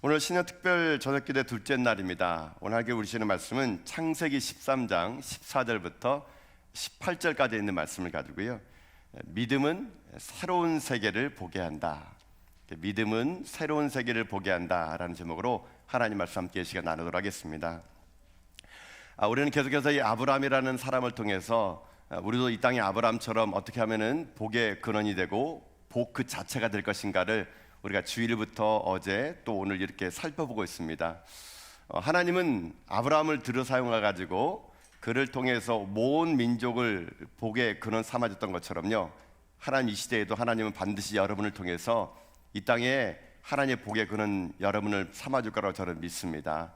오늘 신년 특별 저녁기도의 둘째 날입니다. 오늘 함께 우리시는 말씀은 창세기 13장 14절부터 18절까지 있는 말씀을 가지고요. 믿음은 새로운 세계를 보게 한다. 믿음은 새로운 세계를 보게 한다라는 제목으로 하나님 말씀 함께 시간 나누도록 하겠습니다. 우리는 계속해서 이 아브라함이라는 사람을 통해서 우리도 이 땅의 아브라함처럼 어떻게 하면은 복의 근원이 되고 복 그 자체가 될 것인가를 우리가 주일부터 어제 또 오늘 이렇게 살펴보고 있습니다. 하나님은 아브라함을 들어 사용해 가지고 그를 통해서 모든 민족을 복의 근원 삼아줬던 것처럼요, 하나님 이 시대에도 하나님은 반드시 여러분을 통해서 이 땅에 하나님의 복의 근원 여러분을 삼아줄 거라고 저는 믿습니다.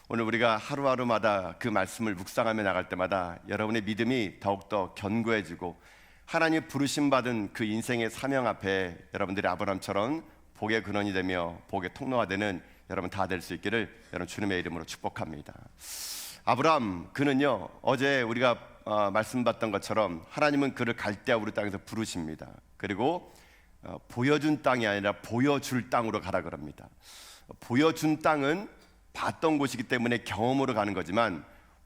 오늘 우리가 하루하루마다 그 말씀을 묵상하며 나갈 때마다 여러분의 믿음이 더욱더 견고해지고 하나님 부르심 받은 그 인생의 사명 앞에 여러분들이 아브라함처럼 복의 근원이 되며 복의 통로가 되는 여러분 다 될 수 있기를 여러분 주님의 이름으로 축복합니다. 아브라함 그는요, 어제 우리가 말씀받던 것처럼 하나님은 그를 갈대아 우르 땅에서 부르십니다. 그리고 보여준 땅이 아니라 보여줄 땅으로 가라 그럽니다. 보여준 땅은 봤던 곳이기 때문에 경험으로 가는 거지만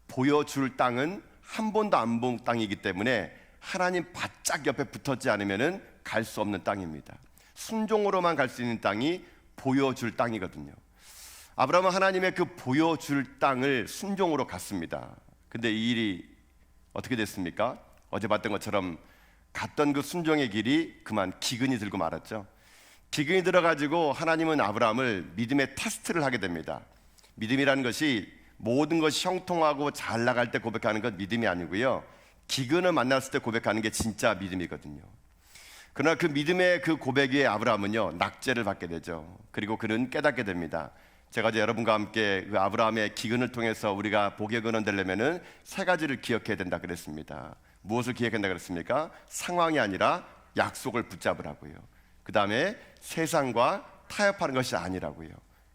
보여줄 땅은 한 번도 안 본 땅이기 때문에 하나님 바짝 옆에 붙었지 않으면 갈 수 없는 땅입니다. 순종으로만 갈 수 있는 땅이 보여줄 땅이거든요. 아브라함은 하나님의 그 보여줄 땅을 순종으로 갔습니다. 근데 이 일이 어떻게 됐습니까? 어제 봤던 것처럼 갔던 그 순종의 길이 그만 기근이 들고 말았죠. 기근이 들어가지고 하나님은 아브라함을 믿음의 테스트를 하게 됩니다. 믿음이라는 것이 모든 것이 형통하고 잘 나갈 때 고백하는 건 믿음이 아니고요, 기근을 만났을 때 고백하는 게 진짜 믿음이거든요. 그러나 그 믿음의 그 고백 위에 아브라함은요, 낙제를 받게 되죠. 그리고 그는 깨닫게 됩니다. 제가 이제 여러분과 함께 그 아브라함의 기근을 통해서 우리가 복의 근원 되려면은 세 가지를 기억해야 된다 그랬습니다. 무엇을 기억한다 그랬습니까? 상황이 아니라 약속을 붙잡으라고요. 그 다음에 세상과 타협하는 것이 아니라고요.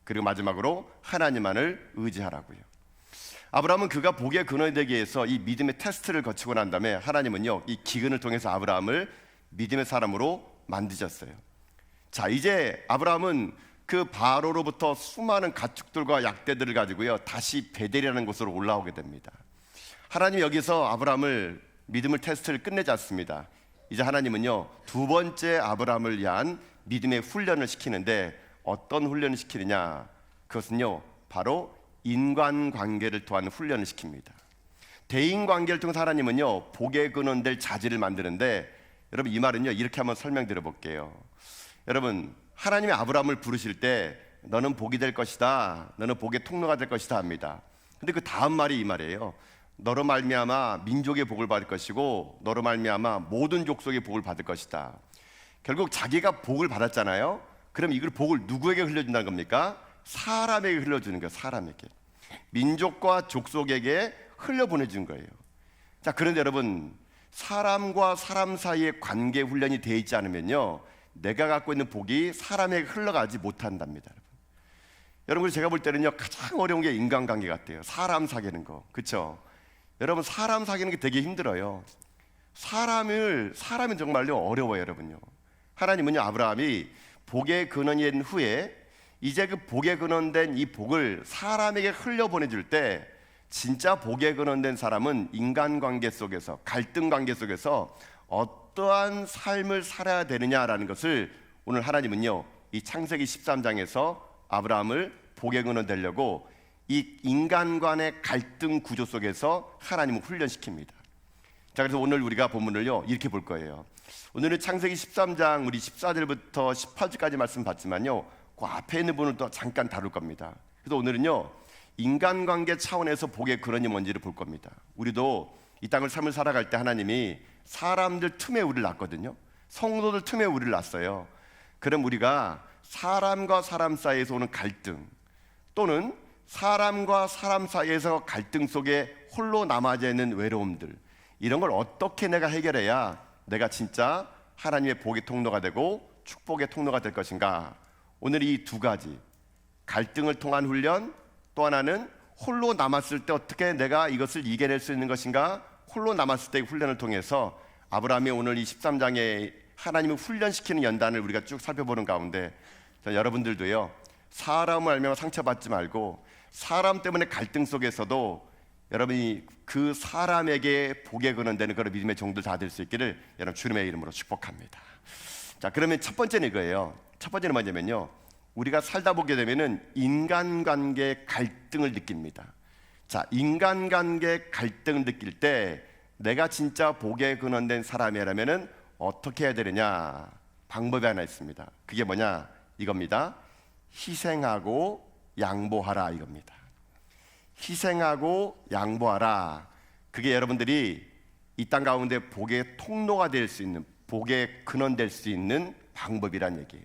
그리고 마지막으로 하나님만을 의지하라고요. 아브라함은 그가 복의 근원이 되기 위해서 이 믿음의 테스트를 거치고 난 다음에 하나님은요, 이 기근을 통해서 아브라함을 믿음의 사람으로 만드셨어요. 자, 이제 아브라함은 그 바로로부터 수많은 가축들과 약대들을 가지고요, 다시 베델이라는 곳으로 올라오게 됩니다. 하나님이 여기서 아브라함을 믿음을 테스트를 끝내지 않습니다. 이제 하나님은요, 두 번째 아브라함을 위한 믿음의 훈련을 시키는데 어떤 훈련을 시키느냐? 그것은요, 바로 인간관계를 통한 훈련을 시킵니다. 대인관계를 통해서 하나님은요, 복의 근원될 자질을 만드는데, 여러분 이 말은요, 이렇게 한번 설명드려 볼게요. 여러분, 하나님이 아브라함을 부르실 때 너는 복이 될 것이다, 너는 복의 통로가 될 것이다 합니다. 근데 그 다음 말이 이 말이에요. 너로 말미암아 민족의 복을 받을 것이고 너로 말미암아 모든 족속의 복을 받을 것이다. 결국 자기가 복을 받았잖아요. 그럼 이걸 복을 누구에게 흘려준다는 겁니까? 사람에게 흘려주는 거예요. 사람에게, 민족과 족속에게 흘려보내준 거예요. 자, 그런데 여러분, 사람과 사람 사이의 관계 훈련이 되어 있지 않으면요, 내가 갖고 있는 복이 사람에게 흘러가지 못한답니다. 여러분, 제가 볼 때는요, 가장 어려운 게 인간관계 같아요. 사람 사귀는 거, 그렇죠? 여러분, 사람 사귀는 게 되게 힘들어요. 사람이 정말요 어려워요, 여러분요. 하나님은요, 아브라함이 복의 근원이 된 후에 이제 그 복의 근원된 이 복을 사람에게 흘려보내줄 때 진짜 복의 근원된 사람은 인간관계 속에서, 갈등관계 속에서 어떠한 삶을 살아야 되느냐라는 것을 오늘 하나님은요, 이 창세기 13장에서 아브라함을 복의 근원 되려고 이 인간 간의 갈등 구조 속에서 하나님을 훈련시킵니다. 자, 그래서 오늘 우리가 본문을요, 이렇게 볼 거예요. 오늘은 창세기 13장 우리 14절부터 18절까지 말씀 봤지만요, 그 앞에 있는 부분을 또 잠깐 다룰 겁니다. 그래서 오늘은요, 인간관계 차원에서 복의 근원이 뭔지를 볼 겁니다. 우리도 이 땅을 삶을 살아갈 때 하나님이 사람들 틈에 우리를 놨거든요. 성도들 틈에 우리를 놨어요. 그럼 우리가 사람과 사람 사이에서 오는 갈등, 또는 사람과 사람 사이에서 갈등 속에 홀로 남아져 있는 외로움들, 이런 걸 어떻게 내가 해결해야 내가 진짜 하나님의 복의 통로가 되고 축복의 통로가 될 것인가? 오늘 이 두 가지, 갈등을 통한 훈련, 또 하나는 홀로 남았을 때 어떻게 내가 이것을 이겨낼 수 있는 것인가? 홀로 남았을 때의 훈련을 통해서 아브라함이 오늘 이 13장에 하나님을 훈련시키는 연단을 우리가 쭉 살펴보는 가운데 여러분들도요, 사람을 알면 상처받지 말고 사람 때문에 갈등 속에서도 여러분이 그 사람에게 복에 근원되는 그런 믿음의 종들 다 될 수 있기를 여러분 주님의 이름으로 축복합니다. 자, 그러면 첫 번째는 이거예요. 첫 번째는 뭐냐면요, 우리가 살다 보게 되면은 인간관계 갈등을 느낍니다. 자, 인간관계 갈등을 느낄 때 내가 진짜 복에 근원된 사람이라면은 어떻게 해야 되느냐? 방법이 하나 있습니다. 그게 뭐냐? 이겁니다. 희생하고 양보하라, 이겁니다. 희생하고 양보하라. 그게 여러분들이 이 땅 가운데 복의 통로가 될 수 있는, 복의 근원 될 수 있는 방법이란 얘기예요.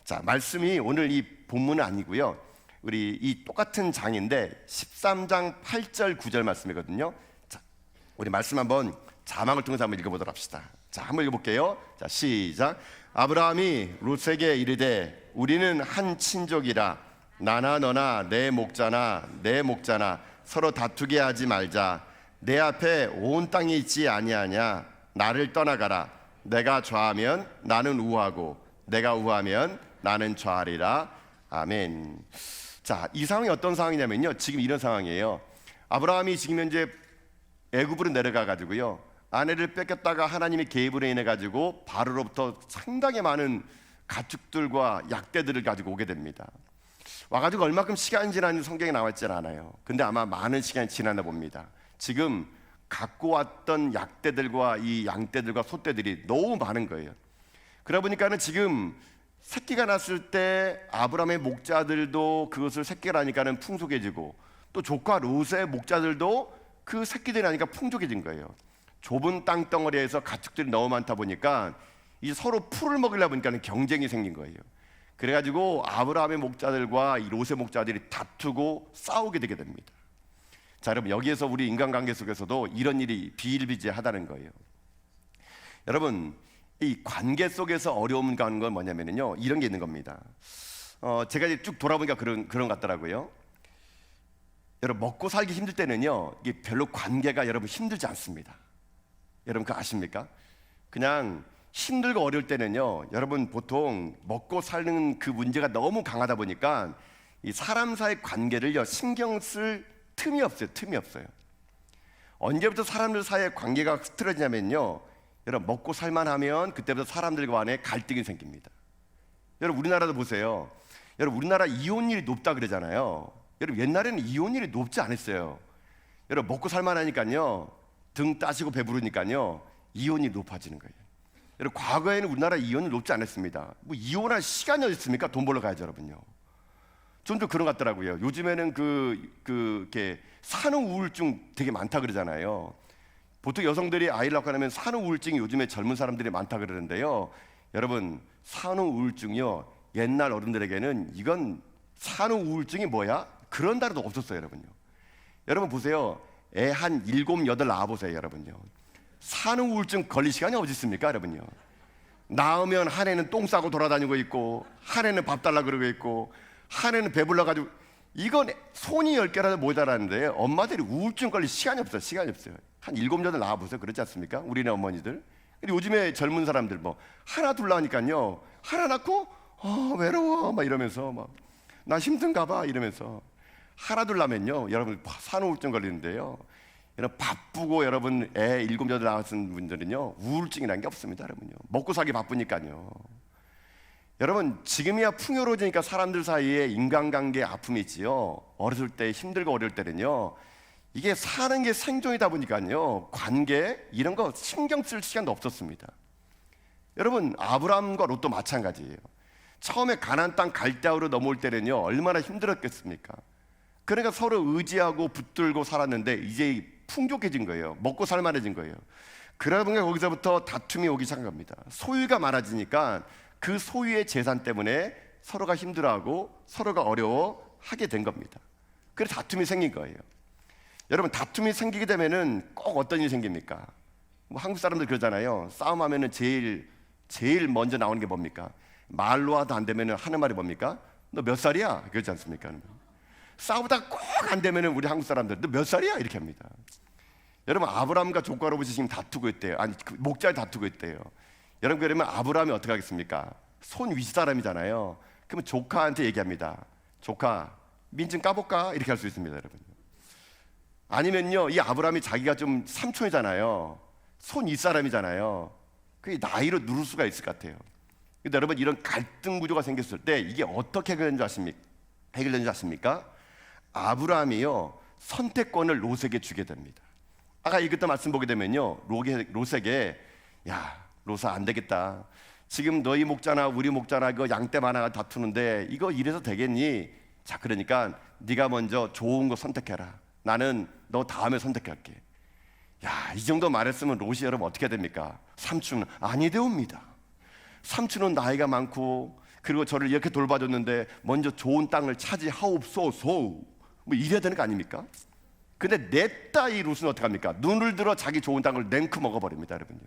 자, 말씀이 오늘 이 본문은 아니고요, 우리 이 똑같은 장인데 13장 8절 9절 말씀이거든요. 자, 우리 말씀 한번 자막을 통해서 한번 읽어보도록 합시다. 자, 한번 읽어볼게요. 자, 시작. 아브라함이 롯에게 이르되 우리는 한 친족이라 나나 너나 내 목자나 내 목자나 서로 다투게 하지 말자. 내 앞에 온 땅이 있지 아니하냐. 나를 떠나가라. 내가 좌하면 나는 우하고 내가 우하면 나는 좌하리라. 아멘. 자, 이 상황이 어떤 상황이냐면요, 지금 이런 상황이에요. 아브라함이 지금 현재 애굽으로 내려가 가지고요, 아내를 뺏겼다가 하나님의 개입으로 인해 가지고 바로로부터 상당히 많은 가축들과 약대들을 가지고 오게 됩니다. 와가지고 얼마큼 시간이 지났는지 성경에 나와 있지 않아요. 근데 아마 많은 시간이 지났나 봅니다. 지금 갖고 왔던 약대들과 이 양떼들과 소떼들이 너무 많은 거예요. 그러다 보니까는 지금 새끼가 났을 때 아브라함의 목자들도 그것을 새끼가 나니까는 풍족해지고, 또 조카 롯의 목자들도 그 새끼들이 나니까 풍족해진 거예요. 좁은 땅덩어리에서 가축들이 너무 많다 보니까 이 서로 풀을 먹으려 보니까는 경쟁이 생긴 거예요. 그래가지고 아브라함의 목자들과 이 롯의 목자들이 다투고 싸우게 되게 됩니다. 자, 여러분, 여기에서 우리 인간관계 속에서도 이런 일이 비일비재하다는 거예요. 여러분, 이 관계 속에서 어려움 가는 건 뭐냐면요, 이런 게 있는 겁니다. 제가 이제 쭉 돌아보니까 그런 것 같더라고요. 여러분, 먹고 살기 힘들 때는요, 이게 별로 관계가 여러분 힘들지 않습니다. 여러분, 그거 아십니까? 그냥 힘들고 어려울 때는요, 여러분 보통 먹고 사는 그 문제가 너무 강하다 보니까 이 사람 사이 관계를요 신경 쓸 틈이 없어요. 틈이 없어요. 언제부터 사람들 사이의 관계가 흐트러지냐면요, 여러분 먹고 살만하면 그때부터 사람들 간에 갈등이 생깁니다. 여러분, 우리나라도 보세요. 여러분, 우리나라 이혼율이 높다 그러잖아요. 여러분, 옛날에는 이혼율이 높지 않았어요. 여러분, 먹고 살만하니까요, 등 따시고 배부르니까요 이혼이 높아지는 거예요. 여러분, 과거에는 우리나라 이혼이 높지 않았습니다. 뭐 이혼할 시간이 어디 있습니까? 돈 벌러 가야죠, 여러분요. 좀 더 그런 것 같더라고요. 요즘에는 이렇게 산후 우울증 되게 많다 그러잖아요. 보통 여성들이 아이를 낳고 나면 산후 우울증이 요즘에 젊은 사람들이 많다 그러는데요. 여러분, 산후 우울증이요, 옛날 어른들에게는 이건 산후 우울증이 뭐야? 그런 단어도 없었어요, 여러분요. 여러분 보세요. 애 한 7, 8 낳아보세요, 여러분요. 산후 우울증 걸릴 시간이 어디 있습니까, 여러분요? 낳으면 한 해는 똥 싸고 돌아다니고 있고, 한 해는 밥 달라 그러고 있고, 한 해는 배불러가지고, 이건 손이 10개라도 모자라는데 엄마들이 우울증 걸릴 시간이 없어요. 시간이 없어요. 한 7, 8 낳아보세요. 그렇지 않습니까? 우리네 어머니들. 근데 요즘에 젊은 사람들 뭐 하나 둘 낳으니까요, 하나 낳고 외로워 막 이러면서 막 나 힘든가 봐 이러면서, 하나 둘 낳으면요 여러분 산후 우울증 걸리는데요, 여러분 바쁘고 여러분 애 7, 8 낳았은 분들은요 우울증이라는 게 없습니다, 여러분요. 먹고 살기 바쁘니까요. 여러분, 지금이야 풍요로워지니까 사람들 사이에 인간관계 아픔이 있지요. 어렸을 때 힘들고 어려울 때는요, 이게 사는 게 생존이다 보니까요 관계 이런 거 신경 쓸 시간도 없었습니다. 여러분, 아브라함과 롯도 마찬가지예요. 처음에 가나안 땅 갈대아우로 넘어올 때는요 얼마나 힘들었겠습니까? 그러니까 서로 의지하고 붙들고 살았는데 이제 풍족해진 거예요. 먹고 살만해진 거예요. 그러다 보니까 거기서부터 다툼이 오기 시작한 겁니다. 소유가 많아지니까 그 소유의 재산 때문에 서로가 힘들어하고 서로가 어려워하게 된 겁니다. 그래서 다툼이 생긴 거예요. 여러분, 다툼이 생기게 되면은 꼭 어떤 일이 생깁니까? 뭐 한국 사람들 그러잖아요. 싸움하면은 제일 먼저 나오는 게 뭡니까? 말로 하도 안 되면은 하는 말이 뭡니까? 너 몇 살이야? 그렇지 않습니까? 싸우다 꼭 안 되면은 우리 한국 사람들 너 몇 살이야? 이렇게 합니다. 여러분, 아브라함과 조카 로봇이 지금 다투고 있대요. 아니, 목자를 다투고 있대요. 여러분, 그러면 아브라함이 어떻게 하겠습니까? 손 윗사람이잖아요. 그러면 조카한테 얘기합니다. 조카, 민 좀 까볼까? 이렇게 할 수 있습니다, 여러분. 아니면요, 이 아브라함이 자기가 좀 삼촌이잖아요. 손 윗사람이잖아요. 그 나이로 누를 수가 있을 것 같아요. 근데 여러분, 이런 갈등 구조가 생겼을 때 이게 어떻게 해결되는 줄 아십니까? 아브라함이요, 선택권을 롯에게 주게 됩니다. 아까 읽었던 말씀 보게 되면요, 롯에게, 야, 롯아, 안 되겠다. 지금 너희 목자나 우리 목자나 그 양떼 하나가 다투는데 이거 이래서 되겠니? 자, 그러니까 네가 먼저 좋은 거 선택해라. 나는 너 다음에 선택할게. 야, 이 정도 말했으면 롯이 여러분 어떻게 됩니까? 삼촌은 아니되옵니다. 삼촌은 나이가 많고 그리고 저를 이렇게 돌봐줬는데 먼저 좋은 땅을 차지하옵소서, 뭐 이래야 되는 거 아닙니까? 근데 냈다 이 롯은 어떻게 합니까? 눈을 들어 자기 좋은 땅을 냉큼 먹어버립니다, 여러분요.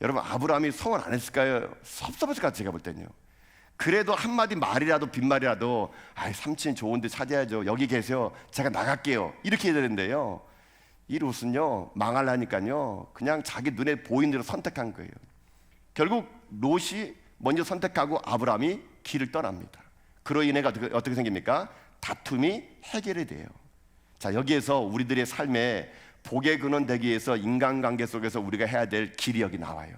여러분, 아브라함이 성을 안 했을까요? 섭섭했을 것 같아요, 제가 볼 때는요. 그래도 한마디 말이라도 빈말이라도, 아이, 삼촌 좋은데 찾아야죠. 여기 계세요. 제가 나갈게요. 이렇게 해야 되는데요, 이 롯은요, 망하려니까요, 그냥 자기 눈에 보이는 대로 선택한 거예요. 결국 롯이 먼저 선택하고 아브라함이 길을 떠납니다. 그로 인해가 어떻게 생깁니까? 다툼이 해결이 돼요. 자, 여기에서 우리들의 삶에 복의 근원 되기 위해서 인간관계 속에서 우리가 해야 될 길이 여기 나와요.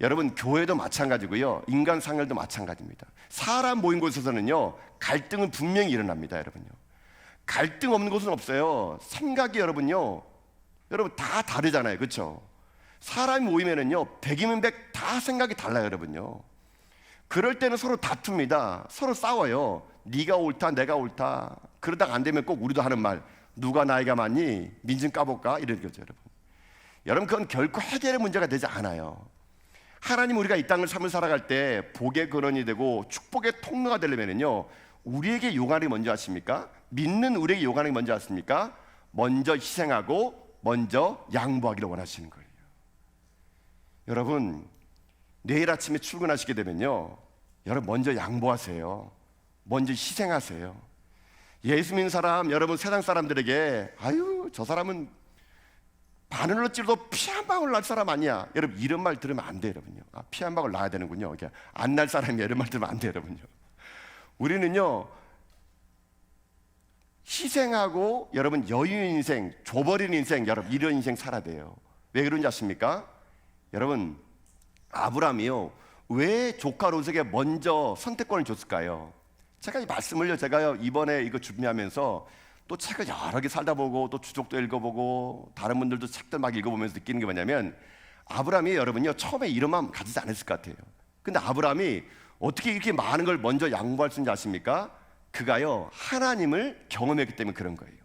여러분, 교회도 마찬가지고요, 인간 상열도 마찬가지입니다. 사람 모인 곳에서는요, 갈등은 분명히 일어납니다, 여러분요. 갈등 없는 곳은 없어요. 생각이 여러분요, 여러분 다 다르잖아요, 그렇죠? 사람이 모이면은요, 100이면 100 다 생각이 달라요, 여러분요. 그럴 때는 서로 다툽니다. 서로 싸워요. 네가 옳다, 내가 옳다. 그러다가 안 되면 꼭 우리도 하는 말, 누가 나이가 많니? 민 좀 까볼까? 이런 거죠, 여러분. 여러분, 그건 결코 해결의 문제가 되지 않아요. 하나님, 우리가 이 땅을 삶을 살아갈 때 복의 근원이 되고 축복의 통로가 되려면요, 우리에게 요구하는 게 뭔지 아십니까? 믿는 우리에게 요구하는 게 뭔지 아십니까? 먼저 희생하고 먼저 양보하기를 원하시는 거예요. 여러분, 내일 아침에 출근하시게 되면요, 여러분 먼저 양보하세요. 먼저 희생하세요. 예수 믿는 사람, 여러분 세상 사람들에게, 아유, 저 사람은 바늘로 찔러도 피 한 방울 날 사람 아니야, 여러분 이런 말 들으면 안 돼요, 여러분요. 아, 피 한 방울 나야 되는군요. 안 날 사람이야, 이런 말 들으면 안 돼요, 여러분요. 우리는요, 희생하고 여러분 여유 인생, 줘버리는 인생, 여러분 이런 인생 살아야 돼요. 왜 그런지 아십니까? 여러분, 아브라함이요, 왜 조카 롯에게 먼저 선택권을 줬을까요? 제가 이 말씀을요, 제가요 이번에 이거 준비하면서 또 책을 여러 개 살다 보고 또 주족도 읽어보고 다른 분들도 책들 막 읽어보면서 느끼는 게 뭐냐면, 아브라함이 여러분요 처음에 이런 마음 가지지 않았을 것 같아요. 근데 아브라함이 어떻게 이렇게 많은 걸 먼저 양보할 수 있는지 아십니까? 그가요 하나님을 경험했기 때문에 그런 거예요.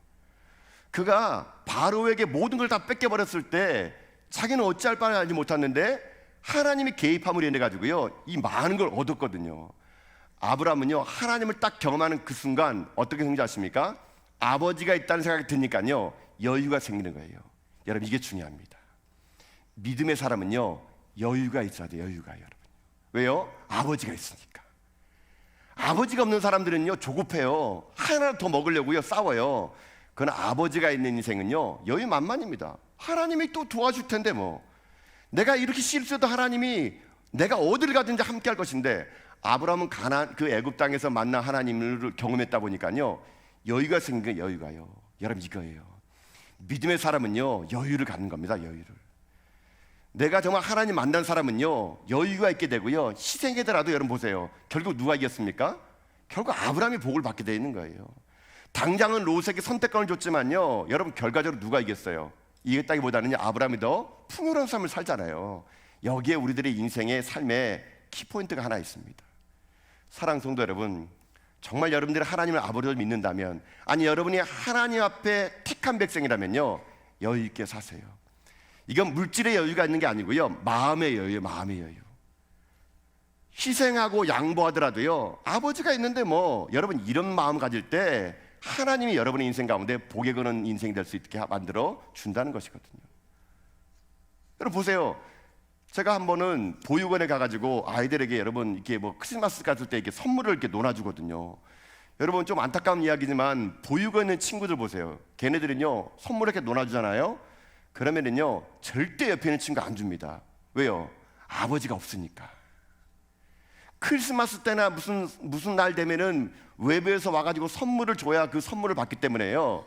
그가 바로에게 모든 걸 다 뺏겨버렸을 때 자기는 어찌할 바를 알지 못했는데 하나님이 개입함을 인해 가지고요 이 많은 걸 얻었거든요. 아브라함은요 하나님을 딱 경험하는 그 순간 어떻게 생긴지 아십니까? 아버지가 있다는 생각이 드니까요 여유가 생기는 거예요. 여러분, 이게 중요합니다. 믿음의 사람은요 여유가 있어야 돼요. 여유가, 여러분. 왜요? 아버지가 있으니까. 아버지가 없는 사람들은요 조급해요. 하나 더 먹으려고요 싸워요. 그러나 아버지가 있는 인생은요 여유 만만입니다. 하나님이 또 도와줄 텐데 뭐. 내가 이렇게 실수해도 하나님이 내가 어디를 가든지 함께 할 것인데, 아브라함은 그 애굽 땅에서 만난 하나님을 경험했다 보니까요 여유가 생긴 게 여유가요. 여러분, 이거예요. 믿음의 사람은요 여유를 갖는 겁니다. 여유를. 내가 정말 하나님 만난 사람은요 여유가 있게 되고요 희생하더라도, 여러분 보세요, 결국 누가 이겼습니까? 결국 아브라함이 복을 받게 되어 있는 거예요. 당장은 롯에게 선택권을 줬지만요 여러분 결과적으로 누가 이겼어요? 이겼다기보다는 아브라함이 더 풍요로운 삶을 살잖아요. 여기에 우리들의 인생의 삶의 키포인트가 하나 있습니다. 사랑하는 성도 여러분, 정말 여러분들이 하나님을 아버지를 믿는다면, 아니 여러분이 하나님 앞에 택한 백성이라면요 여유 있게 사세요. 이건 물질의 여유가 있는 게 아니고요 마음의 여유예요. 마음의 여유. 희생하고 양보하더라도요 아버지가 있는데 뭐, 여러분 이런 마음 가질 때 하나님이 여러분의 인생 가운데 복에 거는 인생이 될 수 있게 만들어 준다는 것이거든요. 여러분 보세요, 제가 한 번은 보육원에 가가지고 아이들에게, 여러분 이렇게 뭐 크리스마스 갔을 때 이렇게 선물을 이렇게 논아주거든요. 여러분, 좀 안타까운 이야기지만 보육원에 있는 친구들 보세요. 걔네들은요 선물을 이렇게 논아주잖아요. 그러면은요 절대 옆에 있는 친구 안 줍니다. 왜요? 아버지가 없으니까. 크리스마스 때나 무슨 날 되면은 외부에서 와가지고 선물을 줘야 그 선물을 받기 때문에요.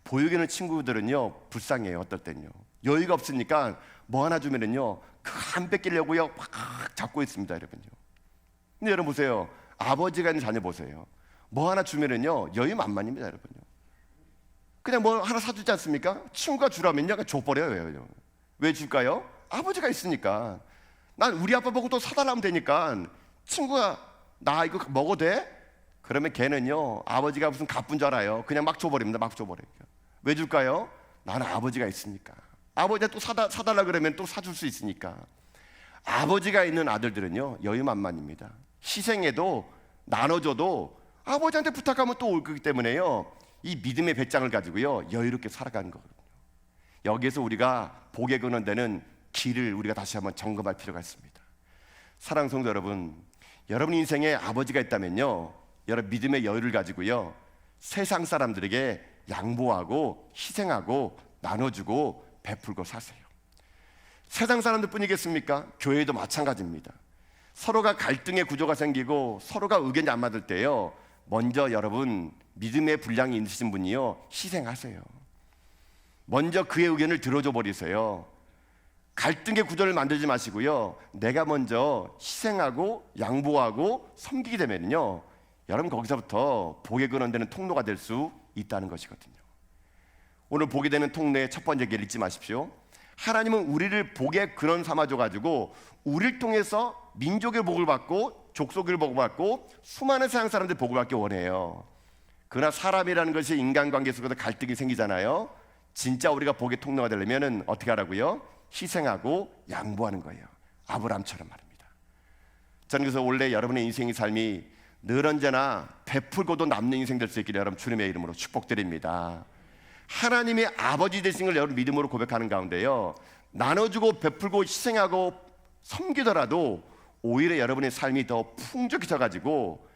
보육에는 친구들은요 불쌍해요. 어떨 땐요 여유가 없으니까 뭐 하나 주면은요 안 뺏기려고요 막 잡고 있습니다, 여러분요. 근데 여러분 보세요. 아버지가 있는 자녀 보세요. 뭐 하나 주면은요 여유 만만입니다, 여러분요. 그냥 뭐 하나 사주지 않습니까? 친구가 주라면요 그냥 줘버려요. 왜 줄까요? 아버지가 있으니까. 난 우리 아빠 보고 또 사달라면 되니까. 친구가 나 이거 먹어도 돼? 그러면 걔는요 아버지가 무슨 가쁜 줄 알아요. 그냥 막 줘버립니다. 막 줘버려요. 왜 줄까요? 나는 아버지가 있으니까. 아버지가 또 사달라 그러면 또 사줄 수 있으니까. 아버지가 있는 아들들은요 여유만만입니다. 희생해도 나눠줘도 아버지한테 부탁하면 또 올 거기 때문에요. 이 믿음의 배짱을 가지고요 여유롭게 살아가는 거거든요. 여기에서 우리가 복에 거는 데는 길을 우리가 다시 한번 점검할 필요가 있습니다. 사랑하는 성도 여러분, 여러분 인생에 아버지가 있다면요 여러분 믿음의 여유를 가지고요 세상 사람들에게 양보하고 희생하고 나눠주고 베풀고 사세요. 세상 사람들 뿐이겠습니까? 교회도 마찬가지입니다. 서로가 갈등의 구조가 생기고 서로가 의견이 안 맞을 때요 먼저 여러분 믿음의 분량이 있으신 분이요 희생하세요. 먼저 그의 의견을 들어줘 버리세요. 갈등의 구조를 만들지 마시고요 내가 먼저 희생하고 양보하고 섬기게 되면요 여러분 거기서부터 복에 근원되는 통로가 될 수 있다는 것이거든요. 오늘 보게 되는 통로의 첫 번째 길 잊지 마십시오. 하나님은 우리를 복의 근원 삼아줘가지고 우리를 통해서 민족의 복을 받고 족속의 복을 받고 수많은 세상 사람들의 복을 받기 원해요. 그러나 사람이라는 것이 인간관계 속에서 갈등이 생기잖아요. 진짜 우리가 복의 통로가 되려면 어떻게 하라고요? 희생하고 양보하는 거예요. 아브라함처럼 말입니다. 저는 그래서 원래 여러분의 인생의 삶이 늘 언제나 베풀고도 남는 인생 될 수 있기를 여러분 주님의 이름으로 축복드립니다. 하나님의 아버지 되신 걸 여러분 믿음으로 고백하는 가운데요 나눠주고 베풀고 희생하고 섬기더라도 오히려 여러분의 삶이 더 풍족해져가지고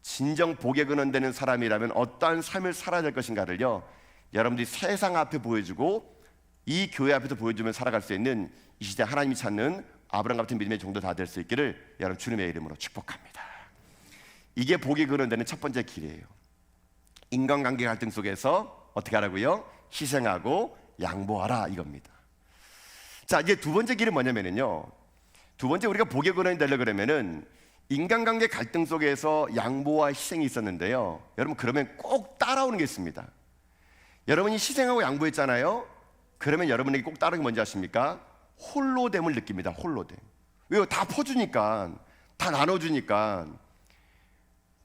진정 복에 근원되는 사람이라면 어떠한 삶을 살아야 될 것인가를요 여러분들이 세상 앞에 보여주고 이 교회 앞에서 보여주면 살아갈 수 있는 이 시대 하나님이 찾는 아브라함 같은 믿음의 종도 다 될 수 있기를 여러분 주님의 이름으로 축복합니다. 이게 복이 근원되는 첫 번째 길이에요. 인간관계 갈등 속에서 어떻게 하라고요? 희생하고 양보하라 이겁니다. 자, 이제 두 번째 길은 뭐냐면요 두 번째 우리가 복의 근원이 되려고 그러면은 인간관계 갈등 속에서 양보와 희생이 있었는데요 여러분 그러면 꼭 따라오는 게 있습니다. 여러분이 희생하고 양보했잖아요. 그러면 여러분에게 꼭 따르는 게 뭔지 아십니까? 홀로됨을 느낍니다. 홀로됨. 왜요? 다 퍼주니까, 다 나눠주니까.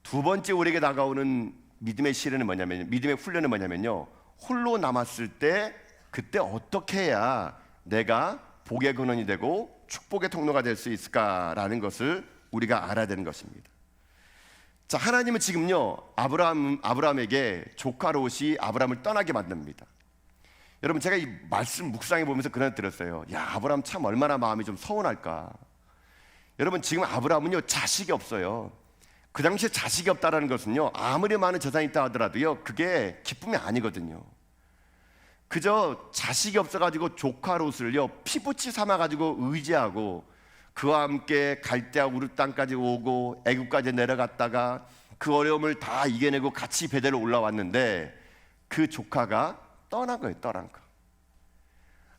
두 번째 우리에게 다가오는 믿음의 시련은 뭐냐면, 믿음의 훈련은 뭐냐면요 홀로 남았을 때 그때 어떻게 해야 내가 복의 근원이 되고 축복의 통로가 될 수 있을까라는 것을 우리가 알아야 되는 것입니다. 자, 하나님은 지금요 아브라함에게 조카 롯이 아브라함을 떠나게 만듭니다. 여러분 제가 이 말씀 묵상해 보면서 그런 생각 들었어요. 야, 아브라함 참 얼마나 마음이 좀 서운할까. 여러분 지금 아브라함은요 자식이 없어요. 그 당시에 자식이 없다라는 것은요 아무리 많은 재산이 있다 하더라도요 그게 기쁨이 아니거든요. 그저 자식이 없어가지고 조카 롯을요 피부치 삼아가지고 의지하고 그와 함께 갈대아 우르 땅까지 오고 애굽까지 내려갔다가 그 어려움을 다 이겨내고 같이 베델로 올라왔는데 그 조카가 떠난 거예요. 떠난 거.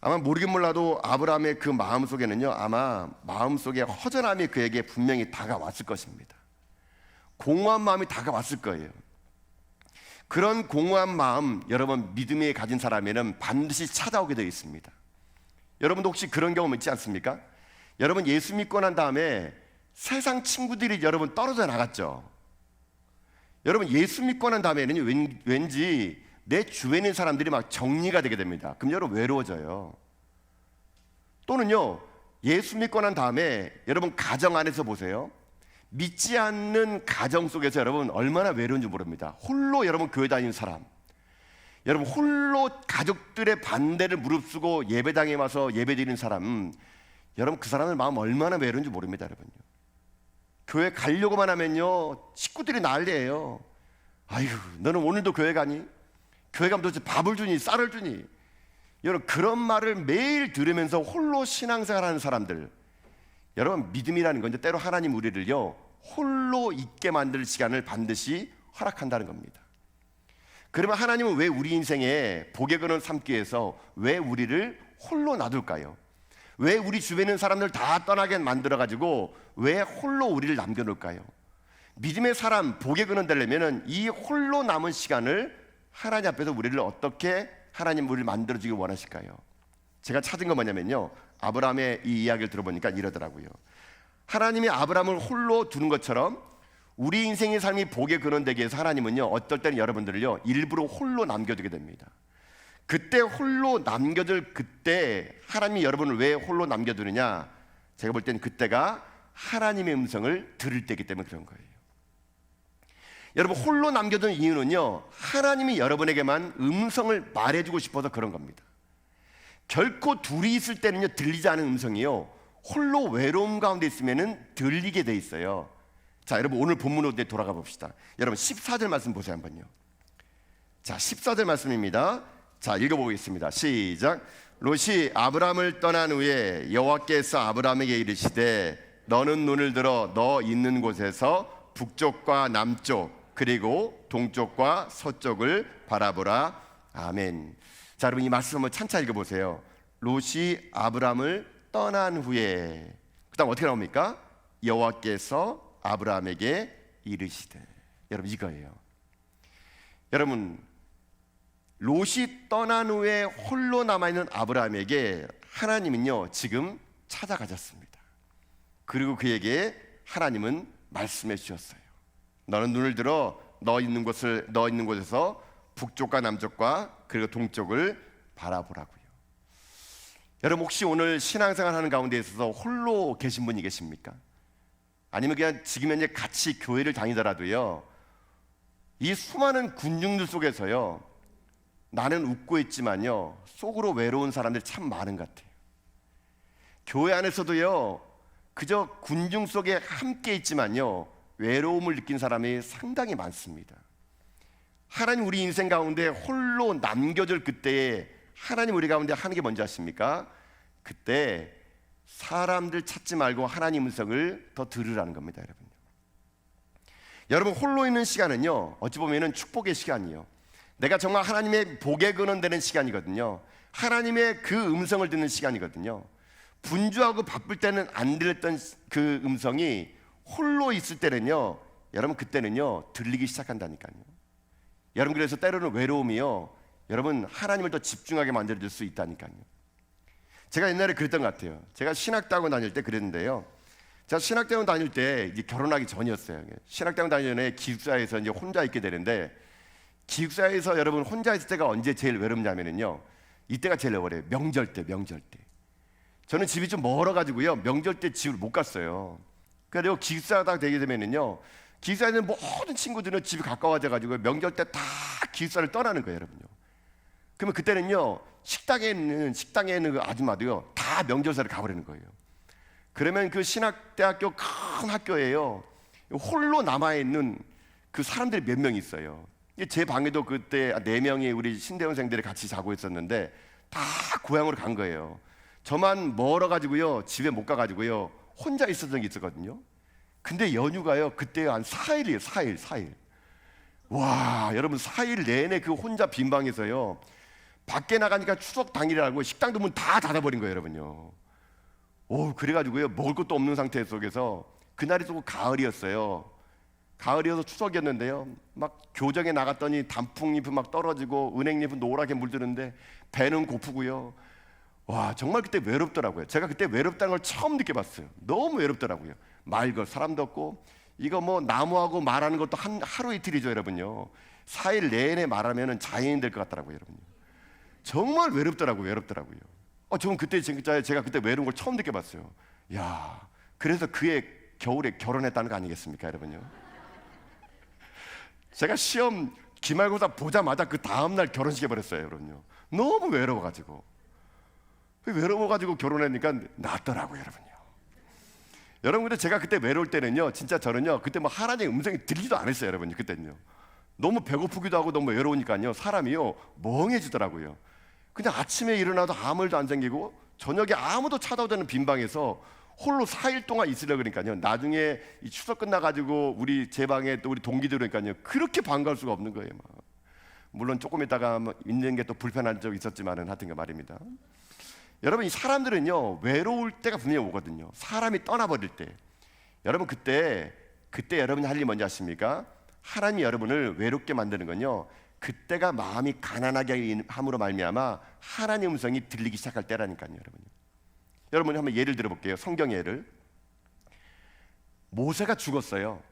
아마 모르긴 몰라도 아브라함의 그 마음속에는요 아마 마음속에 허전함이 그에게 분명히 다가왔을 것입니다. 공허한 마음이 다가왔을 거예요. 그런 공허한 마음 여러분 믿음이 가진 사람에는 반드시 찾아오게 되어 있습니다. 여러분도 혹시 그런 경험 있지 않습니까? 여러분 예수 믿고 난 다음에 세상 친구들이 여러분 떨어져 나갔죠. 여러분 예수 믿고 난 다음에는 왠지 내 주변에 있는 사람들이 막 정리가 되게 됩니다. 그럼 여러분 외로워져요. 또는요 예수 믿고 난 다음에 여러분 가정 안에서 보세요. 믿지 않는 가정 속에서 여러분 얼마나 외로운지 모릅니다. 홀로 여러분 교회 다니는 사람, 여러분 홀로 가족들의 반대를 무릅쓰고 예배당에 와서 예배드리는 사람, 여러분 그 사람의 마음 얼마나 외로운지 모릅니다. 여러분요 교회 가려고만 하면요 식구들이 난리예요. 아유 너는 오늘도 교회 가니? 교회 가면 도대체 밥을 주니 쌀을 주니? 여러분 그런 말을 매일 들으면서 홀로 신앙생활하는 사람들, 여러분 믿음이라는 건 때로 하나님 우리를요 홀로 있게 만들 시간을 반드시 허락한다는 겁니다. 그러면 하나님은 왜 우리 인생에 복의 근원 삼기 위해서 왜 우리를 홀로 놔둘까요? 왜 우리 주변에 있는 사람들 다 떠나게 만들어가지고 왜 홀로 우리를 남겨놓을까요? 믿음의 사람, 복의 근원 되려면 이 홀로 남은 시간을 하나님 앞에서 우리를 어떻게 하나님 우리를 만들어주기 원하실까요? 제가 찾은 건 뭐냐면요, 아브라함의 이 이야기를 들어보니까 이러더라고요. 하나님이 아브라함을 홀로 두는 것처럼 우리 인생의 삶이 복의 근원 되기 위해서 하나님은요, 어떨 때는 여러분들을요 일부러 홀로 남겨두게 됩니다. 그때 홀로 남겨둘 그때 하나님이 여러분을 왜 홀로 남겨두느냐, 제가 볼 때는 그때가 하나님의 음성을 들을 때이기 때문에 그런 거예요. 여러분, 홀로 남겨둔 이유는요, 하나님이 여러분에게만 음성을 말해주고 싶어서 그런 겁니다. 결코 둘이 있을 때는요 들리지 않은 음성이요, 홀로 외로움 가운데 있으면은 들리게 돼 있어요. 자, 여러분 오늘 본문으로 돌아가 봅시다. 여러분 14절 말씀 보세요 한번요. 자, 14절 말씀입니다. 자, 읽어보겠습니다. 시작. 롯이 아브라함을 떠난 후에 여호와께서 아브라함에게 이르시되 너는 눈을 들어 너 있는 곳에서 북쪽과 남쪽 그리고 동쪽과 서쪽을 바라보라. 아멘. 자, 여러분 이 말씀 한번 찬찬히 읽어보세요. 롯이 아브라함을 떠난 후에, 그 다음 어떻게 나옵니까? 여호와께서 아브라함에게 이르시되. 여러분 이거예요. 여러분, 롯이 떠난 후에 홀로 남아있는 아브라함에게 하나님은요 지금 찾아가셨습니다. 그리고 그에게 하나님은 말씀해 주셨어요. 너는 눈을 들어 너 있는 곳에서 북쪽과 남쪽과 그리고 동쪽을 바라보라고요. 여러분 혹시 오늘 신앙생활 하는 가운데 있어서 홀로 계신 분이 계십니까? 아니면 그냥 지금 현재 같이 교회를 다니더라도요 이 수많은 군중들 속에서요 나는 웃고 있지만요 속으로 외로운 사람들이 참 많은 것 같아요. 교회 안에서도요 그저 군중 속에 함께 있지만요 외로움을 느낀 사람이 상당히 많습니다. 하나님 우리 인생 가운데 홀로 남겨질 그때에 하나님 우리 가운데 하는 게 뭔지 아십니까? 그때 사람들 찾지 말고 하나님 음성을 더 들으라는 겁니다. 여러분 홀로 있는 시간은요 어찌 보면 축복의 시간이에요. 내가 정말 하나님의 복의 근원 되는 시간이거든요. 하나님의 그 음성을 듣는 시간이거든요. 분주하고 바쁠 때는 안 들렸던 그 음성이 홀로 있을 때는요 여러분 그때는요 들리기 시작한다니까요. 여러분 그래서 때로는 외로움이요 여러분 하나님을 더 집중하게 만들어줄 수 있다니까요. 제가 옛날에 그랬던 것 같아요. 제가 신학대학원 다닐 때 그랬는데요. 제가 신학대학원 다닐 때 이제 결혼하기 전이었어요. 신학대학원 다니기 전에 기숙사에서 이제 혼자 있게 되는데, 기숙사에서 여러분 혼자 있을 때가 언제 제일 외롭냐면요 이때가 제일 외로워요. 명절 때. 저는 집이 좀 멀어가지고요 명절 때 집을 못 갔어요. 그래서 기숙사가 되게 되면은요 기숙사에 있는 모든 친구들은 집이 가까워져가지고 명절 때 다 기숙사를 떠나는 거예요, 여러분요. 그러면 그때는요 식당에 있는 그 아줌마도요 다 명절사를 가버리는 거예요. 그러면 그 신학대학교 큰 학교에요 홀로 남아있는 그 사람들이 몇 명 있어요. 제 방에도 그때 4명이 우리 신대원생들이 같이 자고 있었는데 다 고향으로 간 거예요. 저만 멀어가지고요 집에 못 가가지고요 혼자 있었던 게 있었거든요. 근데 연휴가요 그때 한 4일이에요. 4일. 와, 여러분 4일 내내 그 혼자 빈 방에서요 밖에 나가니까 추석 당일이라고 식당도 문 다 닫아버린 거예요, 여러분요. 그래가지고요 먹을 것도 없는 상태 속에서, 그날이 또 가을이었어요. 가을이어서 추석이었는데요 막 교정에 나갔더니 단풍잎이 막 떨어지고 은행잎은 노랗게 물드는데 배는 고프고요. 와, 정말 그때 외롭더라고요. 제가 그때 외롭다는 걸 처음 느껴봤어요. 너무 외롭더라고요. 맑고 사람도 없고, 이거 뭐 나무하고 말하는 것도 하루 이틀이죠, 여러분요. 4일 내내 말하면 자연인 될 것 같더라고요, 여러분요. 정말 외롭더라고요. 저는 그때 진짜 제가 그때 외로운 걸 처음 느껴봤어요. 야, 그래서 그해 겨울에 결혼했다는 거 아니겠습니까, 여러분요? 제가 시험 기말고사 보자마자 그 다음날 결혼식 해버렸어요, 여러분요. 너무 외로워가지고 결혼하니까 낫더라고요, 여러분요. 여러분, 근데 제가 그때 외로울 때는요 진짜 저는요 그때 뭐 하나님의 음성이 들리지도 않았어요, 여러분요. 그때는요 너무 배고프기도 하고 너무 외로우니까요 사람이요 멍해지더라고요. 그냥 아침에 일어나도 아무 일도 안 생기고 저녁에 아무도 찾아오지 않는 빈방에서 홀로 4일 동안 있으려 그러니까요. 나중에 이 추석 끝나가지고 우리 제 방에 또 우리 동기들 그러니까요. 그렇게 반가울 수가 없는 거예요. 물론 조금 있다가 있는 게 또 불편한 적이 있었지만은 하여튼 말입니다. 여러분, 이 사람들은요 외로울 때가 분명히 오거든요. 사람이 떠나버릴 때. 여러분 그때 여러분이 할 일이 뭔지 아십니까? 하나님이 여러분을 외롭게 만드는 건요, 그때가 마음이 가난하게 함으로 말미암아 하나님의 음성이 들리기 시작할 때라니까요. 여러분이 한번 예를 들어볼게요. 성경 예를. 모세가 죽었어요.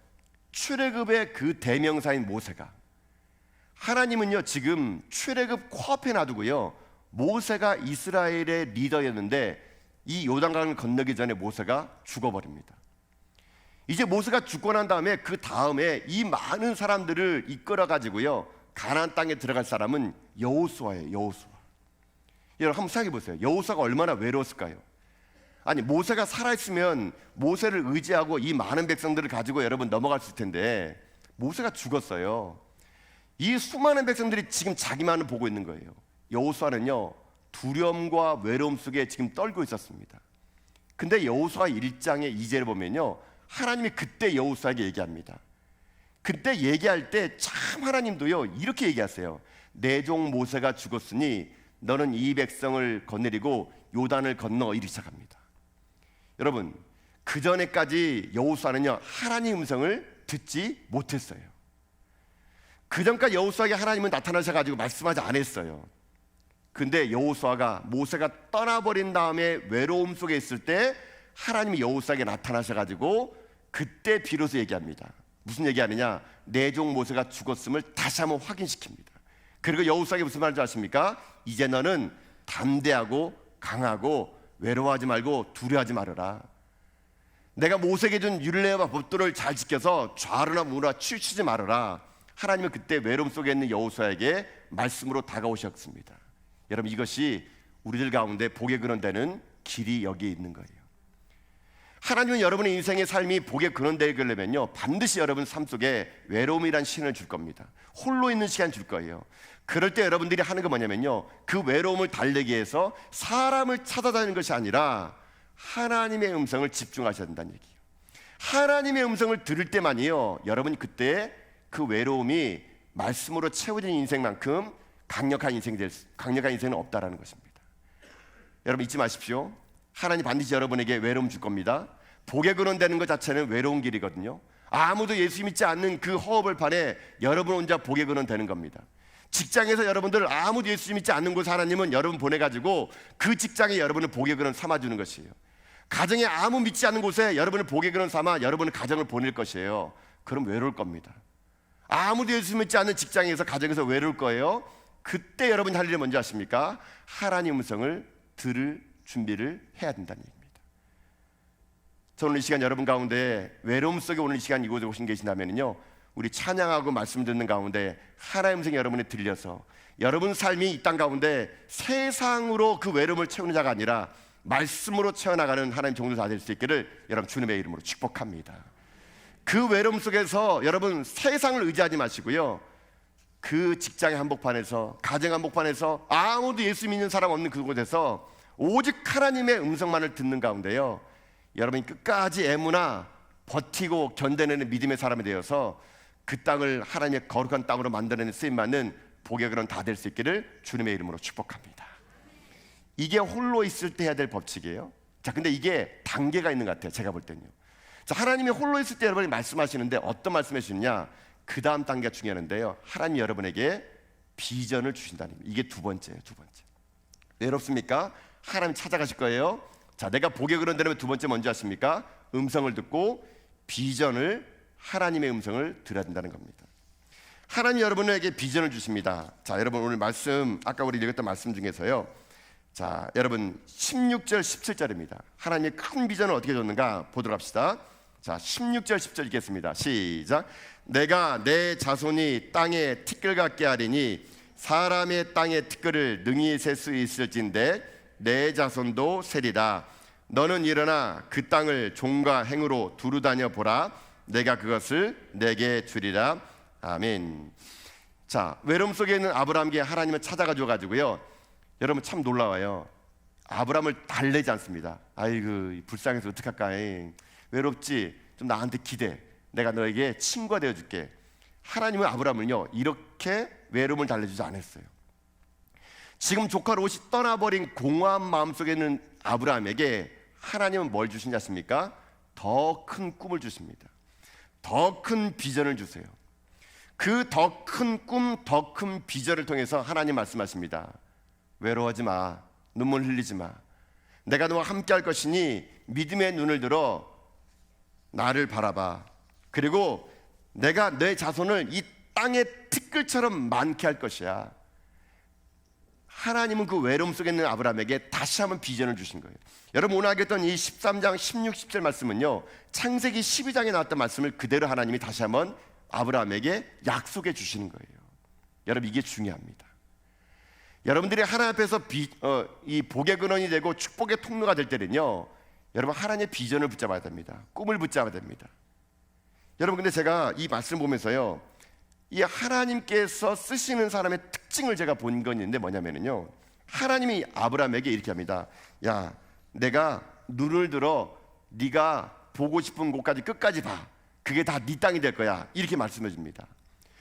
출애굽의 그 대명사인 모세가. 하나님은요 지금 출애굽 코앞에 놔두고요, 모세가 이스라엘의 리더였는데 이 요단강을 건너기 전에 모세가 죽어버립니다. 이제 모세가 죽고 난 다음에 그 다음에 이 많은 사람들을 이끌어 가지고요 가나안 땅에 들어갈 사람은 여호수아예요. 여호수아. 여러분 한번 생각해 보세요. 여호수아가 얼마나 외로웠을까요? 아니, 모세가 살아있으면 모세를 의지하고 이 많은 백성들을 가지고 여러분 넘어갔을 텐데 모세가 죽었어요. 이 수많은 백성들이 지금 자기만을 보고 있는 거예요. 여호수아는요 두려움과 외로움 속에 지금 떨고 있었습니다. 근데 여호수아 1장의 2절을 보면요, 하나님이 그때 여호수아에게 얘기합니다. 그때 얘기할 때 참 하나님도요 이렇게 얘기하세요. 내 종 모세가 죽었으니 너는 이 백성을 거느리고 요단을 건너 이르기 시작합니다. 여러분, 그 전에까지 여호수아는요 하나님의 음성을 듣지 못했어요. 그 전까지 여호수아에게 하나님은 나타나셔가지고 말씀하지 않았어요. 근데 여호수아가 모세가 떠나버린 다음에 외로움 속에 있을 때 하나님이 여호수아에게 나타나셔가지고 그때 비로소 얘기합니다. 무슨 얘기하느냐? 내 종 모세가 죽었음을 다시 한번 확인시킵니다. 그리고 여호수아에게 무슨 말인지 아십니까? 이제 너는 담대하고 강하고 외로워하지 말고 두려워하지 말아라. 내가 모세에게 준 율례와 법도를 잘 지켜서 좌로나 우로나 치우치지 말아라. 하나님은 그때 외로움 속에 있는 여호수아에게 말씀으로 다가오셨습니다. 여러분, 이것이 우리들 가운데 복의 근원되는 길이 여기에 있는 거예요. 하나님은 여러분의 인생의 삶이 복의 근원되려면요 반드시 여러분 삶 속에 외로움이란 시간을 줄 겁니다. 홀로 있는 시간 줄 거예요. 그럴 때 여러분들이 하는 거 뭐냐면요, 그 외로움을 달래기 위해서 사람을 찾아다니는 것이 아니라 하나님의 음성을 집중하셔야 된다는 얘기예요. 하나님의 음성을 들을 때만이요 여러분이 그때 그 외로움이 말씀으로 채워진 인생만큼 강력한 인생은 없다라는 것입니다. 여러분 잊지 마십시오. 하나님 반드시 여러분에게 외로움 줄 겁니다. 복의 근원되는 것 자체는 외로운 길이거든요. 아무도 예수 믿지 않는 그 허허벌판에 여러분 혼자 복의 근원 되는 겁니다. 직장에서 여러분들 아무도 예수 믿지 않는 곳에 하나님은 여러분 보내가지고 그 직장에 여러분을 복의 근원 삼아주는 것이에요. 가정에 아무 믿지 않는 곳에 여러분을 복의 근원 삼아 여러분의 가정을 보낼 것이에요. 그럼 외로울 겁니다. 아무도 예수 믿지 않는 직장에서 가정에서 외로울 거예요. 그때 여러분이 할 일이 뭔지 아십니까? 하나님 음성을 들을 준비를 해야 된다는 얘기입니다. 저는 오늘 이 시간 여러분 가운데 외로움 속에 오늘 이 시간 이곳에 오신 계신다면요, 우리 찬양하고 말씀 듣는 가운데 하나님의 음성이 여러분에 들려서 여러분 삶이 이 땅 가운데 세상으로 그 외로움을 채우는 자가 아니라 말씀으로 채워나가는 하나님 종들 다 될 수 있기를 여러분 주님의 이름으로 축복합니다. 그 외로움 속에서 여러분 세상을 의지하지 마시고요, 그 직장의 한복판에서, 가정 한복판에서 아무도 예수 믿는 사람 없는 그곳에서 오직 하나님의 음성만을 듣는 가운데요, 여러분이 끝까지 애무나 버티고 견뎌내는 믿음의 사람이 되어서 그 땅을 하나님의 거룩한 땅으로 만들어내는 쓰임받는 복의 근원 다 될 수 있기를 주님의 이름으로 축복합니다. 이게 홀로 있을 때 해야 될 법칙이에요. 자, 근데 이게 단계가 있는 것 같아요. 제가 볼 때는요. 자, 하나님이 홀로 있을 때 여러분이 말씀하시는데 어떤 말씀해 주시느냐? 그 다음 단계가 중요한데요, 하나님이 여러분에게 비전을 주신다는 겁니다. 이게 두 번째예요. 두 번째. 외롭습니까? 하나님 찾아가실 거예요. 자, 내가 복의 근원 되려면 두 번째 뭔지 아십니까? 음성을 듣고 비전을, 하나님의 음성을 들어야 된다는 겁니다. 하나님 여러분에게 비전을 주십니다. 자, 여러분 오늘 말씀, 아까 우리 읽었던 말씀 중에서요, 자, 여러분 16절 17절입니다 하나님의 큰 비전을 어떻게 줬는가 보도록 합시다. 자, 16절 10절 읽겠습니다. 시작. 내가 내 자손이 땅에 티끌 같게 하리니 사람의 땅에 티끌을 능히 셀 수 있을진데 내 자손도 세리라. 너는 일어나 그 땅을 종과 행으로 두루 다녀 보라. 내가 그것을 내게 주리라. 아멘. 자, 외로움 속에 있는 아브라함에게 하나님을 찾아가 줘가지고요, 여러분 참 놀라워요. 아브라함을 달래지 않습니다. 아이고 불쌍해서 어떡할까, 외롭지, 좀 나한테 기대, 내가 너에게 친구가 되어줄게. 하나님은 아브라함을요 이렇게 외로움을 달래주지 않았어요. 지금 조카 롯이 떠나버린 공허한 마음속에 있는 아브라함에게 하나님은 뭘 주시지 않습니까? 더 큰 꿈을 주십니다. 더 큰 비전을 주세요. 그 더 큰 꿈, 더 큰 비전을 통해서 하나님 말씀하십니다. 외로워하지 마, 눈물 흘리지 마. 내가 너와 함께 할 것이니 믿음의 눈을 들어 나를 바라봐. 그리고 내가 내 자손을 이 땅의 티끌처럼 많게 할 것이야. 하나님은 그 외로움 속에 있는 아브라함에게 다시 한번 비전을 주신 거예요. 여러분 오늘 하겠던 이 13장 16, 17 말씀은요 창세기 12장에 나왔던 말씀을 그대로 하나님이 다시 한번 아브라함에게 약속해 주시는 거예요. 여러분 이게 중요합니다. 여러분들이 하나님 앞에서 이 복의 근원이 되고 축복의 통로가 될 때는요 여러분 하나님의 비전을 붙잡아야 됩니다. 꿈을 붙잡아야 됩니다. 여러분 근데 제가 이 말씀을 보면서요 이 하나님께서 쓰시는 사람의 특징을 제가 본 건 있는데 뭐냐면요 하나님이 아브라함에게 이렇게 합니다. 야, 내가 눈을 들어 네가 보고 싶은 곳까지 끝까지 봐. 그게 다 네 땅이 될 거야. 이렇게 말씀해 줍니다.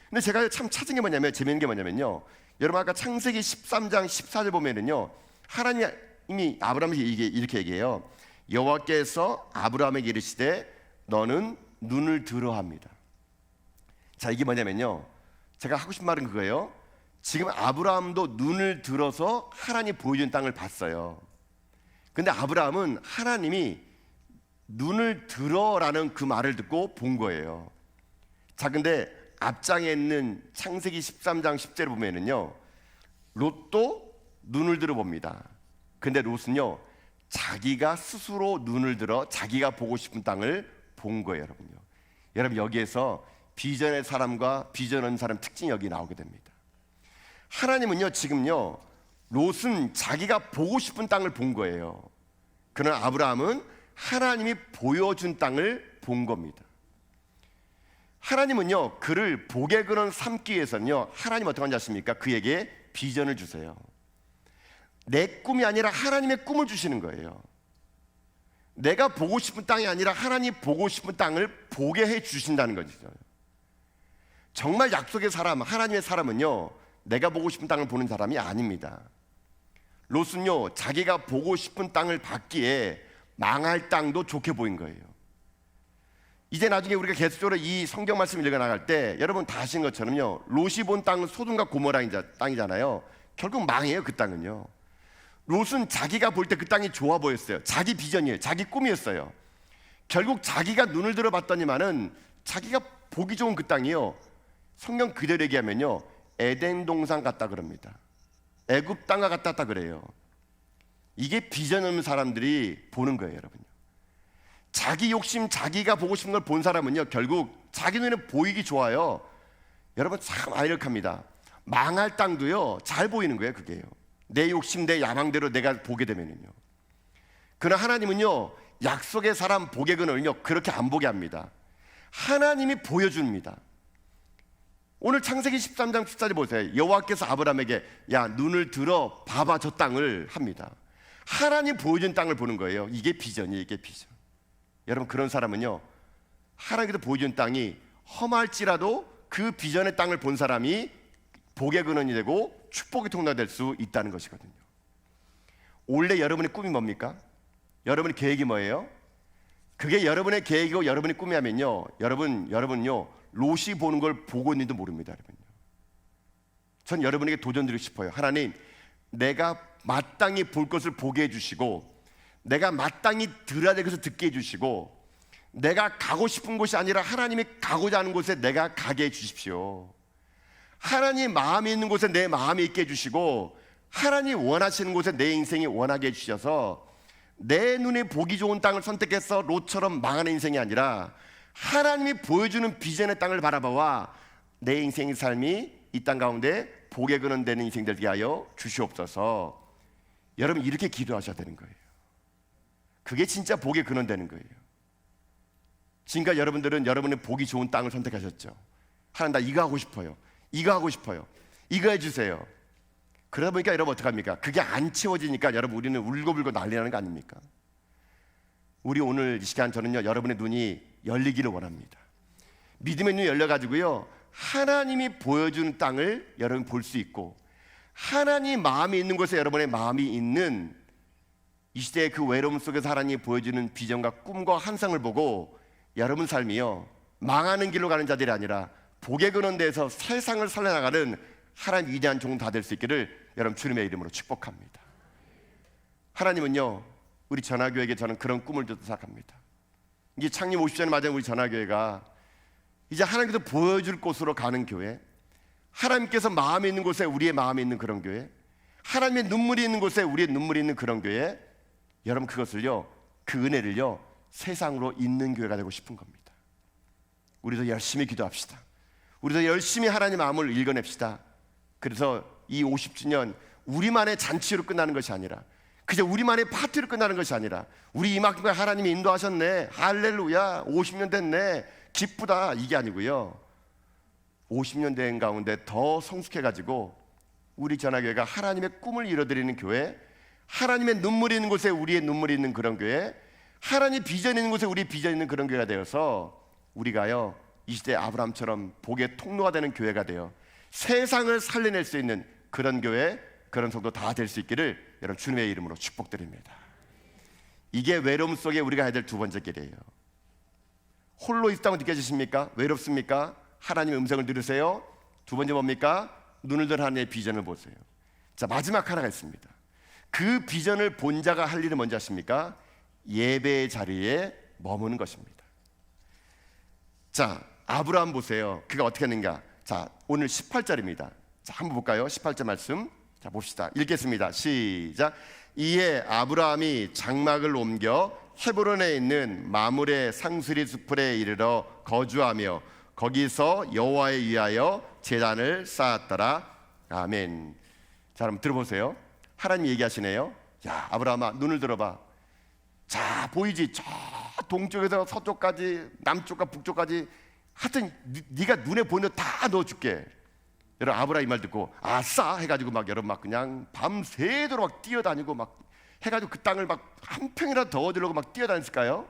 근데 제가 참 찾은 게 뭐냐면 재미있는 게 뭐냐면요 여러분 아까 창세기 13장 14절 보면은요 하나님이 아브라함에게 이렇게 얘기해요. 여호와께서 아브라함에게 이르시되 너는 눈을 들어 합니다. 자, 이게 뭐냐면요 제가 하고 싶은 말은 그거예요. 지금 아브라함도 눈을 들어서 하나님 보여준 땅을 봤어요. 근데 아브라함은 하나님이 눈을 들어라는 그 말을 듣고 본 거예요. 자, 근데 앞장에 있는 창세기 13장 10절을 보면은요 롯도 눈을 들어 봅니다. 근데 롯은요 자기가 스스로 눈을 들어 자기가 보고 싶은 땅을 본 거예요. 여러분요. 여러분 여기에서 비전의 사람과 비전 없는 사람 특징이 여기 나오게 됩니다. 하나님은요 지금요 롯은 자기가 보고 싶은 땅을 본 거예요. 그러나 아브라함은 하나님이 보여준 땅을 본 겁니다. 하나님은요 그를 복의 근원 삼기 위해서는요 하나님 어떻게 하는지 아십니까? 그에게 비전을 주세요. 내 꿈이 아니라 하나님의 꿈을 주시는 거예요. 내가 보고 싶은 땅이 아니라 하나님 보고 싶은 땅을 보게 해 주신다는 거죠. 정말 약속의 사람, 하나님의 사람은요 내가 보고 싶은 땅을 보는 사람이 아닙니다. 롯은요 자기가 보고 싶은 땅을 받기에 망할 땅도 좋게 보인 거예요. 이제 나중에 우리가 계속적으로 이 성경 말씀을 읽어나갈 때 여러분 다 아시는 것처럼요 롯이 본 땅은 소돔과 고모라 땅이잖아요. 결국 망해요. 그 땅은요. 롯은 자기가 볼 때 그 땅이 좋아 보였어요. 자기 비전이에요. 자기 꿈이었어요. 결국 자기가 눈을 들어 봤더니만은 자기가 보기 좋은 그 땅이요 성경 그대로 얘기하면요 에덴 동산 같다 그럽니다. 애굽 땅과 같다 그래요. 이게 비전 없는 사람들이 보는 거예요. 여러분요. 자기 욕심, 자기가 보고 싶은 걸 본 사람은요 결국 자기 눈에 보이기 좋아요. 여러분 참 아이러니합니다. 망할 땅도요 잘 보이는 거예요. 그게요. 내 욕심, 내 야망대로 내가 보게 되면은요. 그러나 하나님은요 약속의 사람 복의 근원을요 그렇게 안 보게 합니다. 하나님이 보여줍니다. 오늘 창세기 13장 14절 보세요. 여호와께서 아브라함에게 야 눈을 들어 봐봐 저 땅을 합니다. 하나님 보여준 땅을 보는 거예요. 이게 비전이에요. 이게 비전. 여러분 그런 사람은요 하나님께서 보여준 땅이 험할지라도 그 비전의 땅을 본 사람이 복의 근원이 되고 축복의 통로가 될 수 있다는 것이거든요. 원래 여러분의 꿈이 뭡니까? 여러분의 계획이 뭐예요? 그게 여러분의 계획이고 여러분의 꿈이라면요 여러분요 롯이 보는 걸 보고 있는지도 모릅니다. 여러분요. 전 여러분에게 도전드리고 싶어요. 하나님 내가 마땅히 볼 것을 보게 해주시고 내가 마땅히 들어야 될 것을 듣게 해주시고 내가 가고 싶은 곳이 아니라 하나님이 가고자 하는 곳에 내가 가게 해주십시오. 하나님 마음이 있는 곳에 내 마음이 있게 해주시고 하나님 원하시는 곳에 내 인생이 원하게 해주셔서 내 눈에 보기 좋은 땅을 선택해서 롯처럼 망하는 인생이 아니라 하나님이 보여주는 비전의 땅을 바라봐와 내 인생의 삶이 이 땅 가운데 복의 근원 되는 인생 되게 하여 주시옵소서. 여러분 이렇게 기도하셔야 되는 거예요. 그게 진짜 복의 근원 되는 거예요. 지금까지 여러분들은 여러분의 보기 좋은 땅을 선택하셨죠. 하나님 나 이거 하고 싶어요. 이거 하고 싶어요. 이거 해주세요. 그러다 보니까 여러분 어떡합니까? 그게 안 채워지니까 여러분 우리는 울고불고 난리 나는 거 아닙니까? 우리 오늘 이 시간 저는요, 여러분의 눈이 열리기를 원합니다. 믿음의 눈이 열려가지고요, 하나님이 보여주는 땅을 여러분 볼 수 있고, 하나님 마음이 있는 곳에 여러분의 마음이 있는 이 시대의 그 외로움 속에서 하나님이 보여주는 비전과 꿈과 환상을 보고 여러분 삶이요, 망하는 길로 가는 자들이 아니라 복의 근원 데에서 세상을 살려나가는 하나님 위대한 종 다 될 수 있기를 여러분 주님의 이름으로 축복합니다. 하나님은요, 우리 전화교회에게 저는 그런 꿈을 줬다 생각합니다. 이제 창립 50주년 맞은 우리 전화교회가 이제 하나님께서 보여줄 곳으로 가는 교회, 하나님께서 마음이 있는 곳에 우리의 마음이 있는 그런 교회, 하나님의 눈물이 있는 곳에 우리의 눈물이 있는 그런 교회, 여러분 그것을요, 그 은혜를요, 세상으로 잇는 교회가 되고 싶은 겁니다. 우리도 열심히 기도합시다. 우리도 열심히 하나님 마음을 읽어냅시다. 그래서 이 50주년 우리만의 잔치로 끝나는 것이 아니라, 그저 우리만의 파티로 끝나는 것이 아니라, 우리 이만큼 하나님이 인도하셨네, 할렐루야, 50년 됐네, 기쁘다, 이게 아니고요, 50년 된 가운데 더 성숙해가지고 우리 전화교회가 하나님의 꿈을 이뤄드리는 교회, 하나님의 눈물이 있는 곳에 우리의 눈물이 있는 그런 교회, 하나님 비전이 있는 곳에 우리 비전이 있는 그런 교회가 되어서 우리가요, 이 시대 아브라함처럼 복의 통로가 되는 교회가 되어 세상을 살려낼 수 있는 그런 교회, 그런 성도 다 될 수 있기를 여러분 주님의 이름으로 축복드립니다. 이게 외로움 속에 우리가 해야 될 두 번째 길이에요. 홀로 있다고 느껴지십니까? 외롭습니까? 하나님의 음성을 들으세요. 두 번째 뭡니까? 눈을 들어 하나님의 비전을 보세요. 자, 마지막 하나가 있습니다. 그 비전을 본 자가 할 일은 뭔지 아십니까? 예배의 자리에 머무는 것입니다. 자, 아브라함 보세요. 그가 어떻게 했는가? 자, 오늘 18절입니다. 자, 한번 볼까요? 18절 말씀. 자, 봅시다. 읽겠습니다. 시작. 이에 아브라함이 장막을 옮겨 헤브론에 있는 마므레 상수리 숲에 이르러 거주하며 거기서 여호와에 위하여 제단을 쌓았더라. 아멘. 자, 그럼 들어보세요. 하나님 얘기하시네요. 야, 아브라함아, 눈을 들어봐. 자, 보이지? 저 동쪽에서 서쪽까지, 남쪽과 북쪽까지, 하여튼 네가 눈에 보이는 거 다 넣어줄게. 여러분, 아브라함 이 말 듣고 아싸 해가지고 막 여러분 막 그냥 밤새도록 막 뛰어다니고 막 해가지고 그 땅을 막 한 평이라도 더 얻으려고 막 뛰어다녔을까요?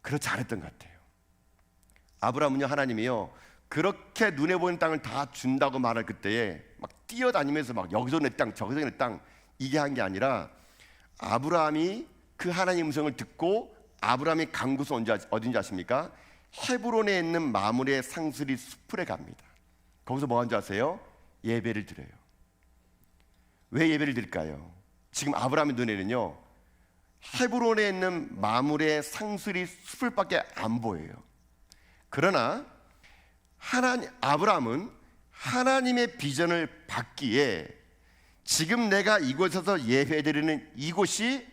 그렇지 않았던 것 같아요. 아브라함은요, 하나님이요, 그렇게 눈에 보이는 땅을 다 준다고 말할 그때에 막 뛰어다니면서 막 여기서 내 땅, 저기서 내 땅, 이게 한 게 아니라, 아브라함이 그 하나님 음성을 듣고 아브라함이 간 곳은 어딘지 아십니까? 헤브론에 있는 마므레 상수리 숲에 갑니다. 거기서 뭐 한 줄 아세요? 예배를 드려요. 왜 예배를 드릴까요? 지금 아브라함의 눈에는요, 헤브론에 있는 마므레 상수리 숲밖에 안 보여요. 그러나 아브라함은 하나님의 비전을 받기에 지금 내가 이곳에서 예배드리는 이곳이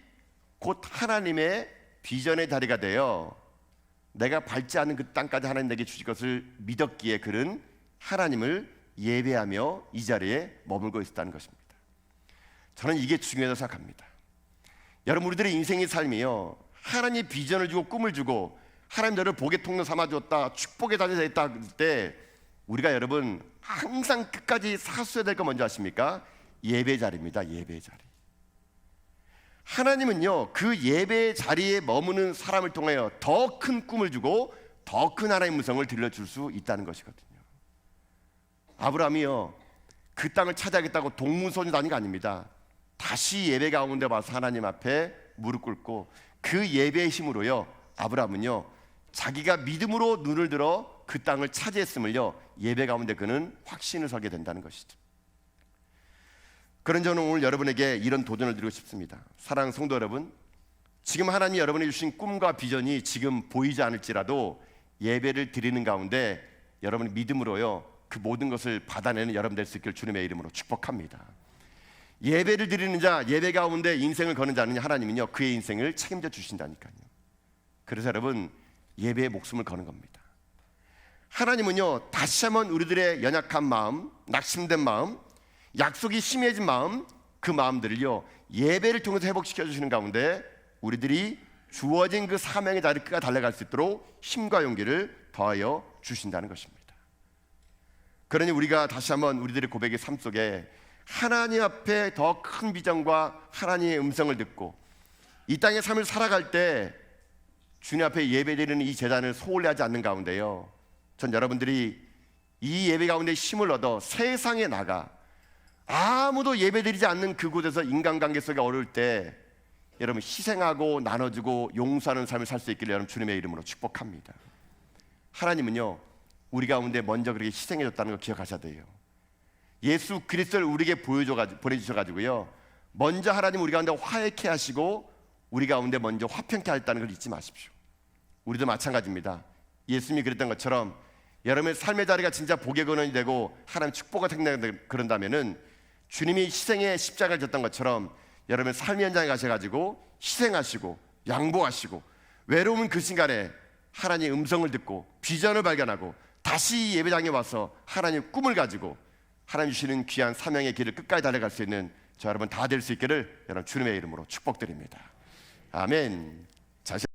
곧 하나님의 비전의 다리가 되어 내가 밟지 않은 그 땅까지 하나님 내게 주실 것을 믿었기에 그는 하나님을 예배하며 이 자리에 머물고 있었다는 것입니다. 저는 이게 중요하다고 생각합니다. 여러분, 우리들의 인생의 삶이요, 하나님이 비전을 주고 꿈을 주고 하나님 너를 복의 통로 삼아주었다, 축복의 자리가 됐다 할 때 우리가 여러분 항상 끝까지 사수해야 될 거 뭔지 아십니까? 예배 자리입니다. 예배 자리. 하나님은요, 그 예배 자리에 머무는 사람을 통하여 더 큰 꿈을 주고 더 큰 하나님의 음성을 들려줄 수 있다는 것이거든요. 아브라함이요, 그 땅을 찾아야겠다고 동문서주 다닌 거 아닙니다. 다시 예배 가운데 와서 하나님 앞에 무릎 꿇고 그 예배의 힘으로요, 아브라함은요, 자기가 믿음으로 눈을 들어 그 땅을 차지했음을요, 예배 가운데 그는 확신을 서게 된다는 것이죠. 그런 저는 오늘 여러분에게 이런 도전을 드리고 싶습니다. 사랑하는 성도 여러분, 지금 하나님이 여러분에게 주신 꿈과 비전이 지금 보이지 않을지라도 예배를 드리는 가운데 여러분의 믿음으로요, 그 모든 것을 받아내는 여러분 될 수 있기를 주님의 이름으로 축복합니다. 예배를 드리는 자, 예배 가운데 인생을 거는 자는 하나님은요, 그의 인생을 책임져 주신다니까요. 그래서 여러분, 예배에 목숨을 거는 겁니다. 하나님은요, 다시 한번 우리들의 연약한 마음, 낙심된 마음, 약속이 심해진 마음, 그 마음들을요, 예배를 통해서 회복시켜 주시는 가운데 우리들이 주어진 그 사명의 자리에 달려갈 수 있도록 힘과 용기를 더하여 주신다는 것입니다. 그러니 우리가 다시 한번 우리들의 고백의 삶 속에 하나님 앞에 더 큰 비전과 하나님의 음성을 듣고 이 땅의 삶을 살아갈 때 주님 앞에 예배드리는 이 제단을 소홀히 하지 않는 가운데요, 전 여러분들이 이 예배 가운데 힘을 얻어 세상에 나가 아무도 예배드리지 않는 그곳에서 인간관계 속에 어려울 때 여러분 희생하고 나눠주고 용서하는 삶을 살 수 있기를 여러분 주님의 이름으로 축복합니다. 하나님은요, 우리 가운데 먼저 그렇게 희생해 줬다는 걸 기억하셔야 돼요. 예수 그리스도를 우리에게 보내주셔가지고요, 먼저 하나님 우리 가운데 화해케 하시고 우리 가운데 먼저 화평케 하셨다는 걸 잊지 마십시오. 우리도 마찬가지입니다. 예수님이 그랬던 것처럼 여러분의 삶의 자리가 진짜 복의 근원이 되고 하나님 축복을 생긴다 그런다면은 주님이 희생의 십자가를 졌던 것처럼 여러분의 삶의 현장에 가셔가지고 희생하시고 양보하시고 외로운 그 순간에 하나님의 음성을 듣고 비전을 발견하고 다시 예배당에 와서 하나님의 꿈을 가지고 하나님 주시는 귀한 사명의 길을 끝까지 달려갈 수 있는 저 여러분 다 될 수 있기를 여러분 주님의 이름으로 축복드립니다. 아멘.